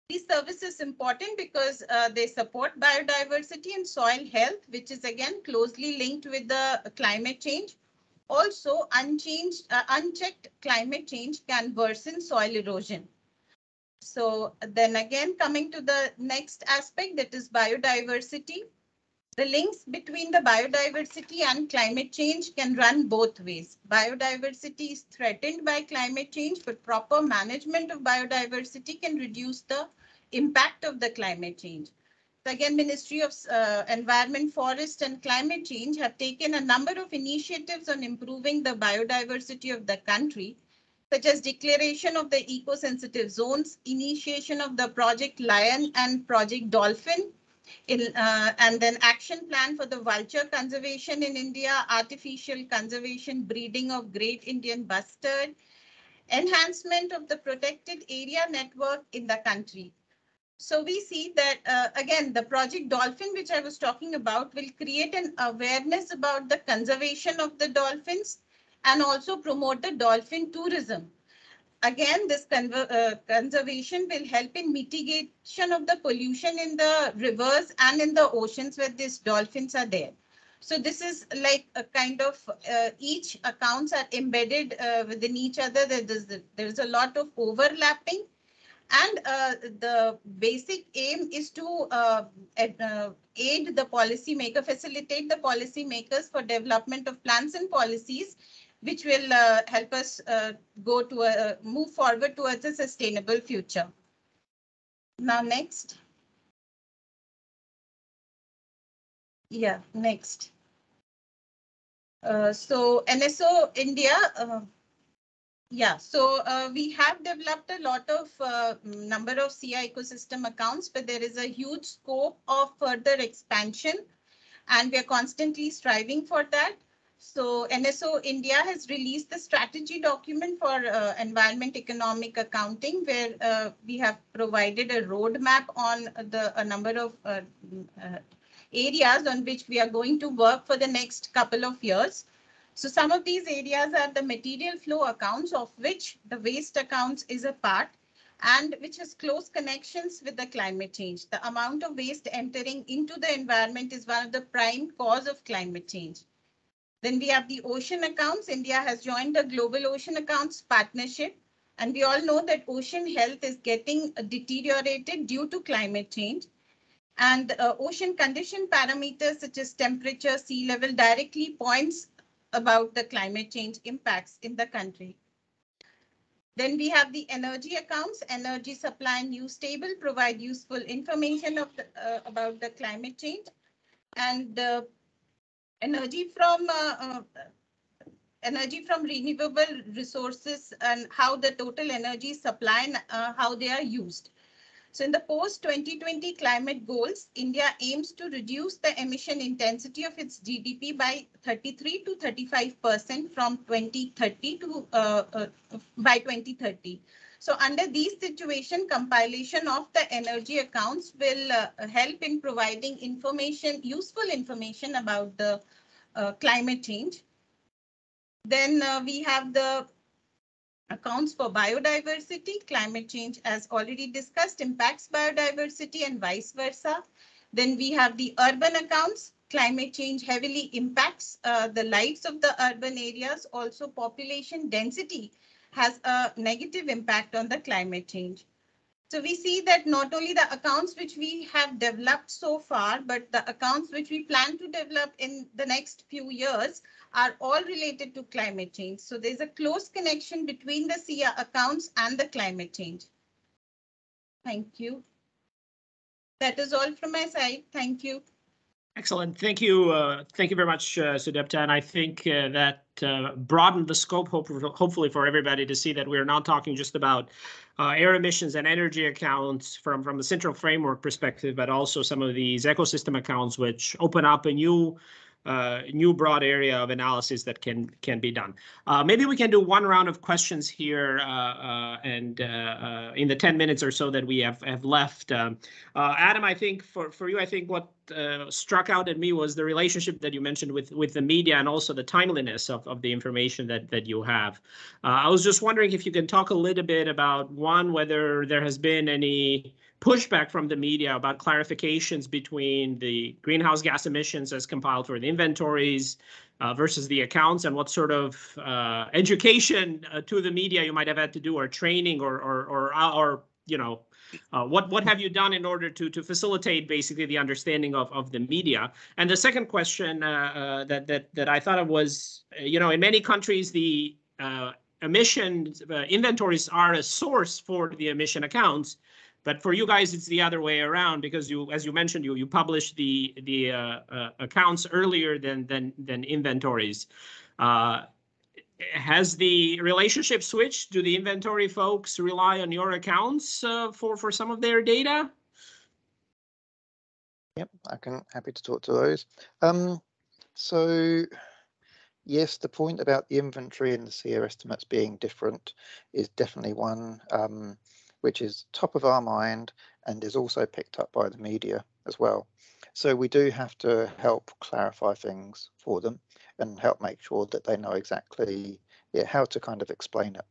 this service is important because they support biodiversity and soil health, which is again closely linked with the climate change. Also, unchecked climate change can worsen soil erosion. So then again, coming to the next aspect, that is biodiversity. The links between the biodiversity and climate change can run both ways. Biodiversity is threatened by climate change, but proper management of biodiversity can reduce the impact of the climate change. So again, Ministry of Environment, Forest and Climate Change have taken a number of initiatives on improving the biodiversity of the country, such as declaration of the eco-sensitive zones, initiation of the Project Lion and Project Dolphin, and then action plan for the vulture conservation in India, artificial conservation, breeding of great Indian bustard, enhancement of the protected area network in the country. So we see that, again, the Project Dolphin, which I was talking about, will create an awareness about the conservation of the dolphins and also promote the dolphin tourism. Again, this conservation will help in mitigation of the pollution in the rivers and in the oceans where these dolphins are there. So this is like a kind of each accounts are embedded within each other. There's a lot of overlapping. And the basic aim is to aid the policymaker, facilitate the policymakers for development of plans and policies, which will help us move forward towards a sustainable future. Now, next. Yeah, next. So NSO India. Yeah, so we have developed a lot of number of SEEA ecosystem accounts, but there is a huge scope of further expansion, and we are constantly striving for that. So NSO India has released the strategy document for environment economic accounting, where we have provided a roadmap on a number of areas on which we are going to work for the next couple of years. So some of these areas are the material flow accounts, of which the waste accounts is a part. and which has close connections with the climate change. The amount of waste entering into the environment is one of the prime cause of climate change. Then we have the ocean accounts. India has joined the Global Ocean Accounts Partnership, and we all know that ocean health is getting deteriorated due to climate change. And ocean condition parameters such as temperature, sea level directly points about the climate change impacts in the country. Then we have the energy accounts. Energy supply and use table provide useful information of about the climate change. And energy from renewable resources and how the total energy supply and how they are used. So in the post-2020 climate goals, India aims to reduce the emission intensity of its GDP by 33 to 35% from 2030 to by 2030. So under these situations, compilation of the energy accounts will help in providing information, useful information about the climate change. Then we have the accounts for biodiversity. Climate change, as already discussed, impacts biodiversity and vice versa. Then we have the urban accounts. Climate change heavily impacts the lives of the urban areas. Also, population density has a negative impact on the climate change. So we see that not only the accounts which we have developed so far, but the accounts which we plan to develop in the next few years are all related to climate change. So there's a close connection between the SEEA accounts and the climate change. Thank you. That is all from my side. Thank you. Excellent. Thank you. Thank you very much, Sudipta. And I think that broadened the scope, hopefully, for everybody to see that we're not talking just about air emissions and energy accounts from the central framework perspective, but also some of these ecosystem accounts, which open up a new broad area of analysis that can be done. Maybe we can do one round of questions here, and in the 10 minutes or so that we have left. Adam, I think for you, I think what struck out at me was the relationship that you mentioned with the media and also the timeliness of the information that you have. I was just wondering if you can talk a little bit about, one, whether there has been any pushback from the media about clarifications between the greenhouse gas emissions as compiled for the inventories versus the accounts, and what sort of education to the media you might have had to do, or training, or you know, what have you done in order to facilitate basically the understanding of the media? And the second question that I thought of was, you know, in many countries the emission inventories are a source for the emission accounts. But for you guys, it's the other way around, because you, as you mentioned, you publish the accounts earlier than inventories. Has the relationship switched? Do the inventory folks rely on your accounts for some of their data? Yep, happy to talk to those. So yes, the point about the inventory and the SEEA estimates being different is definitely one which is top of our mind and is also picked up by the media as well. So we do have to help clarify things for them and help make sure that they know exactly how to kind of explain it.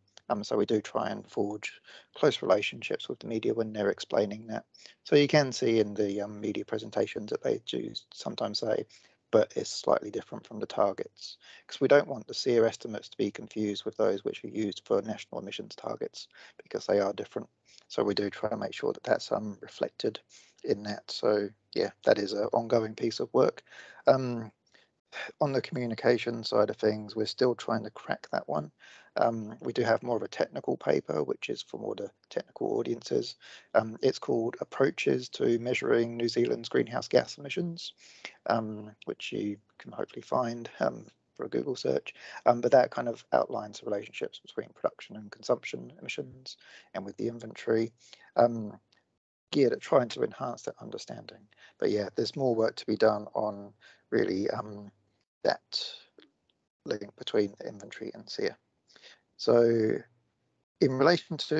So we do try and forge close relationships with the media when they're explaining that. So you can see in the media presentations that they do sometimes say, but it's slightly different from the targets, because we don't want the SEEA estimates to be confused with those which are used for national emissions targets, because they are different. So we do try to make sure that that's reflected in that. So yeah, that is an ongoing piece of work. On the communication side of things, we're still trying to crack that one. We do have more of a technical paper, which is for more the technical audiences. It's called Approaches to Measuring New Zealand's Greenhouse Gas Emissions, which you can hopefully find for a Google search. But that kind of outlines the relationships between production and consumption emissions and with the inventory, geared at trying to enhance that understanding. But yeah, there's more work to be done on really that link between the inventory and SEEA. So in relation to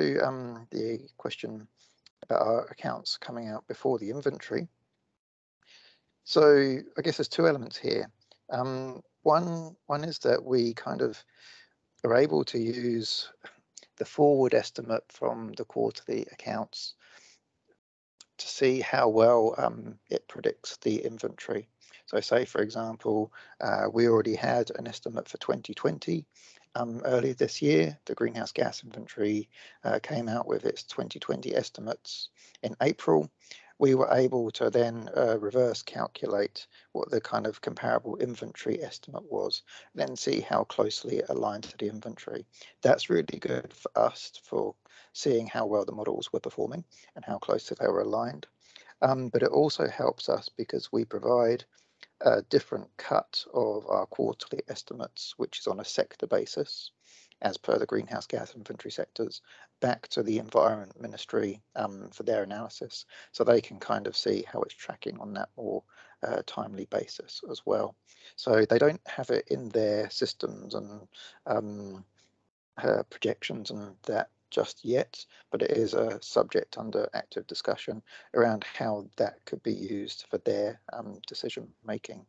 the question about our accounts coming out before the inventory, so I guess there's two elements here. One is that we kind of are able to use the forward estimate from the quarterly accounts to see how well it predicts the inventory. So say, for example, we already had an estimate for 2020. Earlier this year, the greenhouse gas inventory came out with its 2020 estimates in April. We were able to then reverse calculate what the kind of comparable inventory estimate was, then see how closely it aligned to the inventory. That's really good for us for seeing how well the models were performing and how closely they were aligned. But it also helps us because we provide a different cut of our quarterly estimates, which is on a sector basis, as per the greenhouse gas inventory sectors, back to the Environment Ministry for their analysis, so they can kind of see how it's tracking on that more timely basis as well. So they don't have it in their systems and projections and that just yet, but it is a subject under active discussion around how that could be used for their decision making,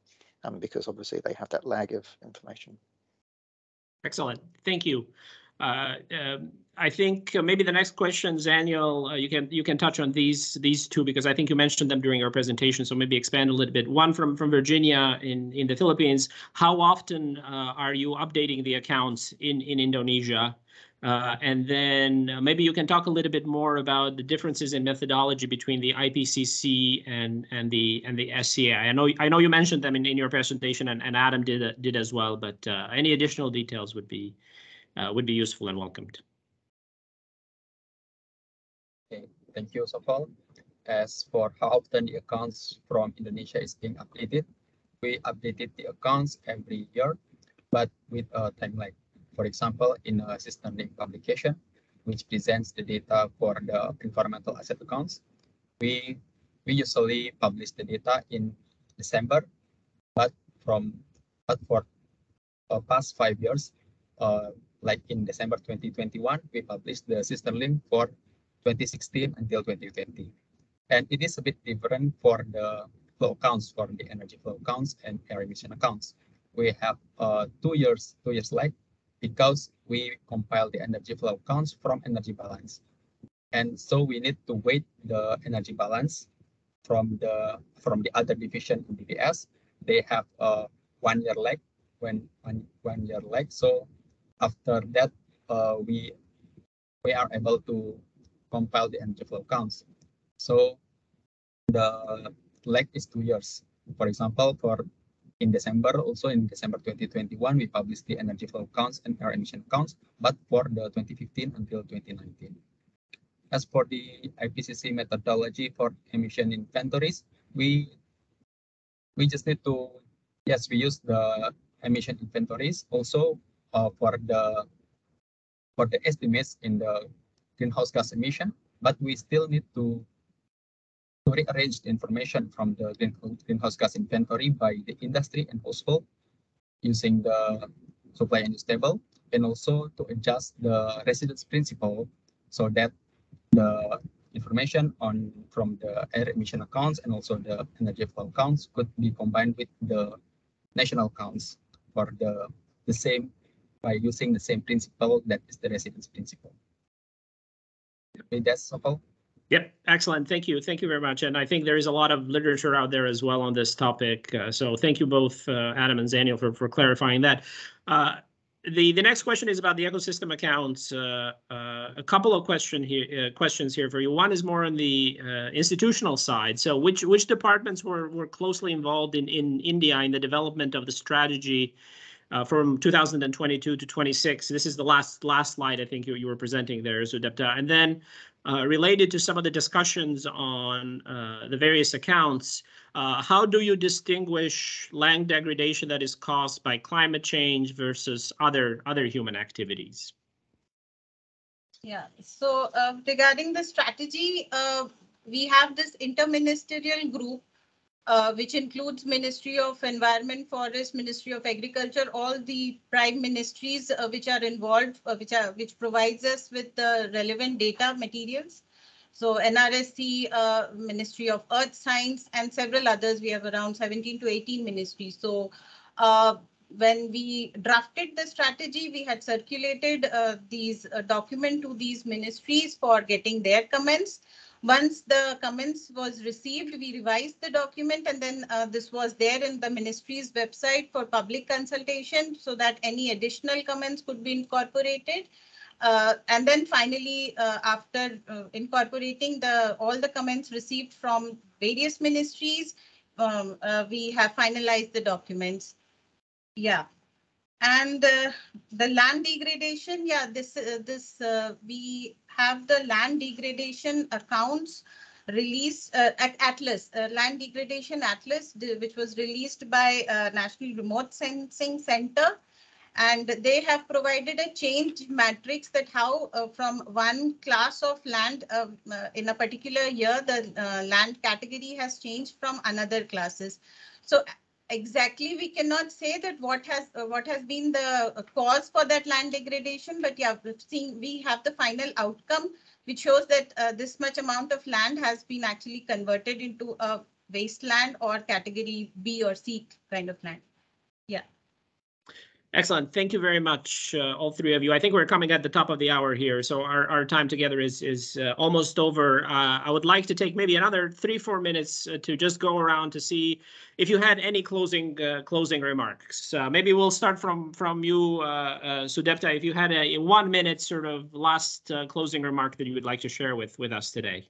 because obviously they have that lag of information. Excellent, thank you. I think maybe the next question, Daniel, you can touch on these two, because I think you mentioned them during our presentation. So maybe expand a little bit. One from Virginia in the Philippines. How often are you updating the accounts in Indonesia? And then maybe you can talk a little bit more about the differences in methodology between the IPCC and the SEEA. I know you mentioned them in your presentation, and Adam did as well. But any additional details would be useful and welcomed. Okay, thank you, Sokol. As for how often the accounts from Indonesia is being updated, we updated the accounts every year, but with a timeline. For example, in a system link publication, which presents the data for the environmental asset accounts, we usually publish the data in December, but for past 5 years, like in December 2021, we published the system link for 2016 until 2020. And it is a bit different for the flow accounts, for the energy flow accounts and air emission accounts. We have 2 years lag, because we compile the energy flow accounts from energy balance. And so we need to wait the energy balance from the other division in DBS. They have a 1 year lag, one year lag. So after that, we are able to compile the energy flow accounts. So the lag is 2 years. For example, in December 2021, we published the energy flow accounts and air emission accounts, but for the 2015 until 2019. As for the IPCC methodology for emission inventories, we just need to, yes, we use the emission inventories also for the estimates in the greenhouse gas emission, but we still need to rearrange the information from the greenhouse gas inventory by the industry and household using the supply and use table, and also to adjust the residence principle so that the information from the air emission accounts and also the energy flow accounts could be combined with the national accounts for the same, by using the same principle, that is the residence principle. Okay, that's all. Yep, excellent. Thank you. Thank you very much. And I think there is a lot of literature out there as well on this topic. So thank you both, Adam and Daniel, for clarifying that. The next question is about the ecosystem accounts. A couple of questions here for you. One is more on the institutional side. So which departments were closely involved in India in the development of the strategy from 2022 to 26? This is the last slide I think you were presenting there, Sudipta. And then related to some of the discussions on the various accounts, how do you distinguish land degradation that is caused by climate change versus other human activities? Yeah, so regarding the strategy, we have this interministerial group, which includes Ministry of Environment, Forest, Ministry of Agriculture, all the prime ministries which are involved, which provides us with the relevant data materials. So NRSC, Ministry of Earth Science, and several others. We have around 17 to 18 ministries. So when we drafted the strategy, we had circulated these document to these ministries for getting their comments. Once the comments was received, we revised the document, and then this was there in the ministry's website for public consultation so that any additional comments could be incorporated. And then finally, after incorporating all the comments received from various ministries, we have finalized the documents. Yeah. And the land degradation, yeah, we have the land degradation accounts released at Atlas, land degradation Atlas, which was released by National Remote Sensing Center. And they have provided a change matrix that how from one class of land in a particular year, the land category has changed from another classes. So exactly, we cannot say that what has been the cause for that land degradation, but yeah, we have the final outcome, which shows that this much amount of land has been actually converted into a wasteland or category B or C kind of land. Yeah. Excellent. Thank you very much, all three of you. I think we're coming at the top of the hour here, so our time together is almost over. I would like to take maybe another 3-4 minutes to just go around to see if you had any closing remarks. Maybe we'll start from you, Sudipta, if you had a 1 minute sort of last closing remark that you would like to share with us today.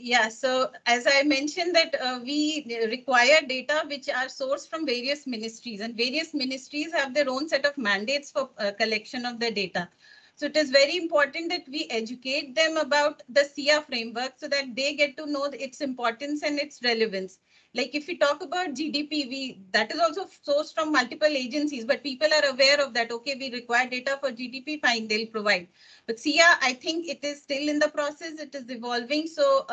Yeah, so as I mentioned that we require data which are sourced from various ministries, and various ministries have their own set of mandates for collection of the data. So it is very important that we educate them about the SEEA framework so that they get to know its importance and its relevance. Like if we talk about GDP, that is also sourced from multiple agencies, but people are aware of that. Okay, we require data for GDP, fine, they'll provide. But SEEA, I think it is still in the process, it is evolving. So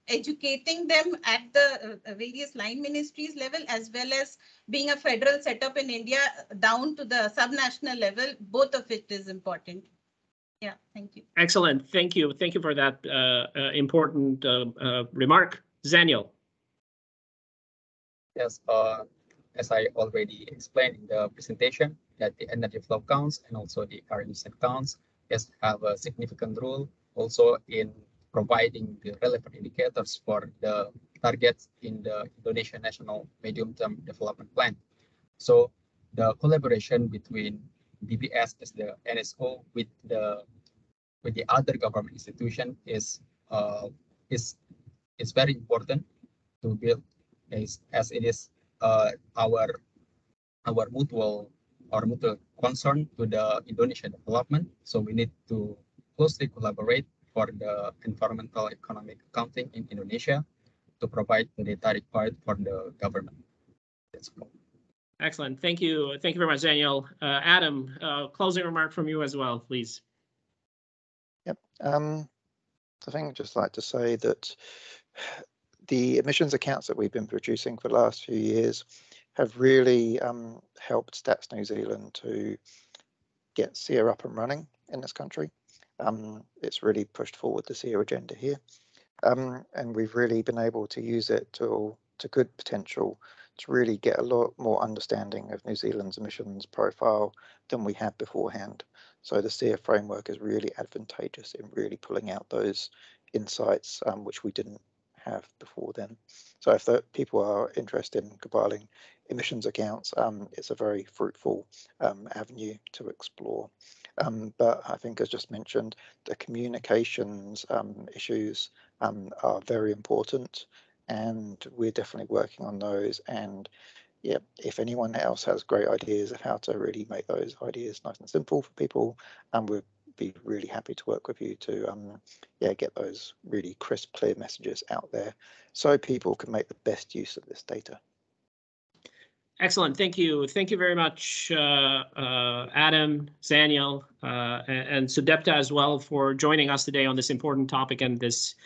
educating them at the various line ministries level, as well as being a federal setup in India down to the subnational level, both of it is important. Yeah, thank you. Excellent. Thank you. Thank you for that important remark. Zaniel. Yes, as I already explained in the presentation, that the energy flow counts and also the area usage counts have a significant role also in providing the relevant indicators for the targets in the Indonesian National Medium-Term Development Plan. So the collaboration between DBS as the NSO with the other government institution is very important to build, as it is our mutual concern to the Indonesian development. So we need to closely collaborate for the environmental economic accounting in Indonesia to provide the data required for the government. That's all. Excellent. Thank you. Thank you very much, Daniel. Adam, closing remark from you as well, please. Yep. I think I'd just like to say that the emissions accounts that we've been producing for the last few years have really helped Stats New Zealand to get SEEA up and running in this country. It's really pushed forward the SEEA agenda here. And we've really been able to use it to good potential to really get a lot more understanding of New Zealand's emissions profile than we had beforehand. So the SEEA framework is really advantageous in really pulling out those insights which we didn't have before then. So if the people are interested in compiling emissions accounts, it's a very fruitful avenue to explore. But I think, as just mentioned, the communications issues are very important, and we're definitely working on those. And yeah, if anyone else has great ideas of how to really make those ideas nice and simple for people, we'd be really happy to work with you to get those really crisp, clear messages out there so people can make the best use of this data. Excellent. Thank you. Thank you very much, Adam, Zaniel, and Sudipta as well for joining us today on this important topic and this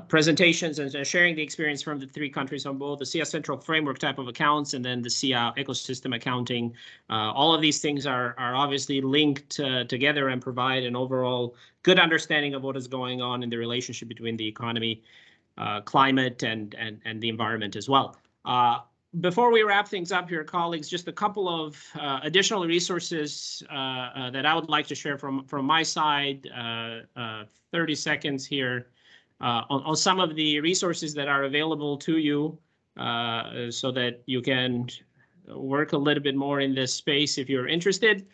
presentations and sharing the experience from the three countries on both the SEEA Central Framework type of accounts and then the SEEA ecosystem accounting. All of these things are obviously linked together and provide an overall good understanding of what is going on in the relationship between the economy, climate, and the environment as well. before we wrap things up here, colleagues, just a couple of additional resources that I would like to share from my side. 30 seconds here on some of the resources that are available to you so that you can work a little bit more in this space if you're interested.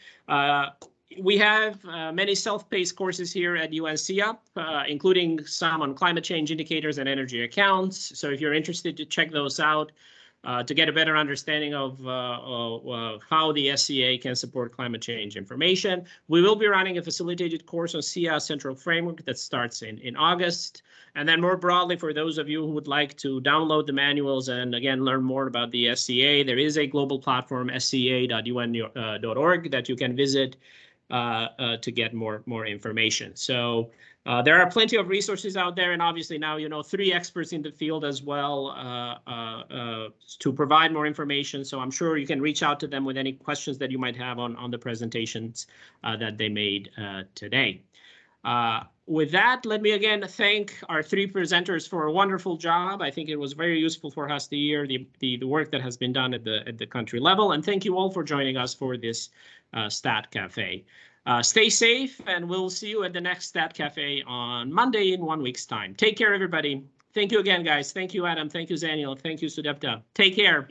We have many self-paced courses here at SEEA, including some on climate change indicators and energy accounts. So if you're interested to check those out, to get a better understanding of how the SEA can support climate change information. We will be running a facilitated course on SEEA Central Framework that starts in August. And then more broadly, for those of you who would like to download the manuals and again, learn more about the SEA, there is a global platform, scea.un.org, that you can visit to get more information. So there are plenty of resources out there, and obviously now you know 3 experts in the field as well to provide more information. So I'm sure you can reach out to them with any questions that you might have on the presentations that they made today. With that, let me again thank our 3 presenters for a wonderful job. I think it was very useful for us to hear the work that has been done at the country level, and thank you all for joining us for this Stat Cafe. Stay safe, and we'll see you at the next Stat Cafe on Monday in 1 week's time. Take care, everybody. Thank you again, guys. Thank you, Adam. Thank you, Zaniel. Thank you, Sudepta. Take care.